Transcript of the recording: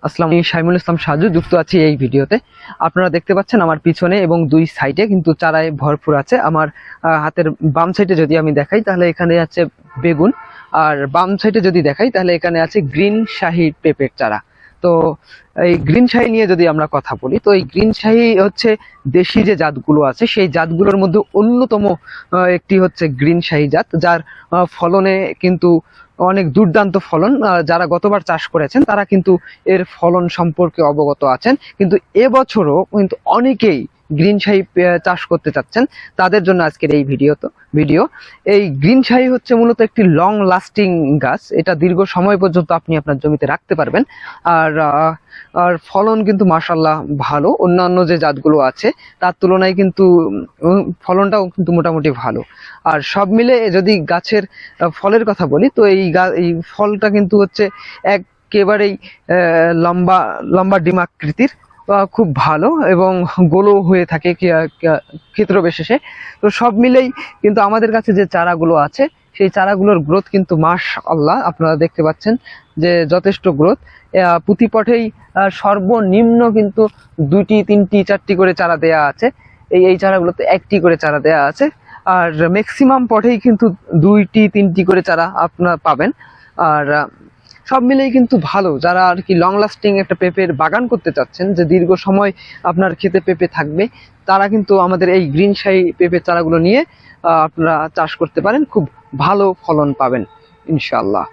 আসসালামু আলাইকুম, শাইমুল ইসলাম সাজু যুক্ত আছি এই ভিডিওতে। আপনারা দেখতে পাচ্ছেন আমার পিছনে এবং দুই সাইডে কিন্তু চারায় ভরপুর আছে। আমার হাতের বাম সাইডে যদি আমি দেখাই তাহলে এখানে আছে বেগুন, আর বাম সাইডে যদি দেখাই তাহলে এখানে আছে গ্রিন শাহি পেঁপের চারা। তো এই গ্রিন শাহি নিয়ে যদি আমরা কথা বলি, তো এই গ্রিন শাহি হচ্ছে দেশি যে জাতগুলো আছে সেই জাতগুলোর মধ্যে অন্যতম একটি হচ্ছে গ্রিন শাহি জাত, যার ফলনে কিন্তু অনেক দুর্দান্ত ফলন। যারা গতবার চাষ করেছেন তারা কিন্তু এর ফলন সম্পর্কে অবগত আছেন, কিন্তু এবছরও কিন্তু অনেকেই গ্রিন শাহি চাষ করতে চাচ্ছেন। তাদের জন্য আজকের এই ভিডিও। এই গ্রিন শাহি হচ্ছে মূলত একটি লং লাস্টিং গাছ। এটা দীর্ঘ সময় পর্যন্ত আপনি আপনার জমিতে রাখতে পারবেন। আর আর ফলন কিন্তু মাশাআল্লাহ ভালো, অন্যান্য যে জাতগুলো আছে তার তুলনায় কিন্তু ফলনটাও কিন্তু মোটামুটি ভালো। আর সব মিলে যদি গাছের ফলের কথা বলি, তো এই ফলটা কিন্তু হচ্ছে একেবারেই লম্বা লম্বা ডিমাকৃতির, খুব ভালো এবং গোলও হয়ে থাকে ক্ষেত্র বিশেষে। তো সব মিলেই কিন্তু আমাদের কাছে যে চারাগুলো আছে সেই চারাগুলোর গ্রোথ কিন্তু মাশাআল্লাহ আপনারা দেখতে পাচ্ছেন যে যথেষ্ট গ্রোথ। প্রতি পটেই সর্বনিম্ন কিন্তু 2টি 3টি 4টি করে চারা দেয়া আছে। এই চারাগুলোতে 1টি করে চারা দেয়া আছে, আর ম্যাক্সিমাম পটেই কিন্তু 2টি 3টি করে চারা আপনারা পাবেন। আর সব মিলেই কিন্তু ভালো। যারা আর কি লং লাস্টিং একটা পেঁপের বাগান করতে চাচ্ছেন, যে দীর্ঘ সময় আপনার খেতে পেঁপে থাকবে, তারা কিন্তু আমাদের এই গ্রিন শাহি পেঁপের চারাগুলো নিয়ে আপনারা চাষ করতে পারেন, খুব ভালো ফলন পাবেন ইনশাআল্লাহ।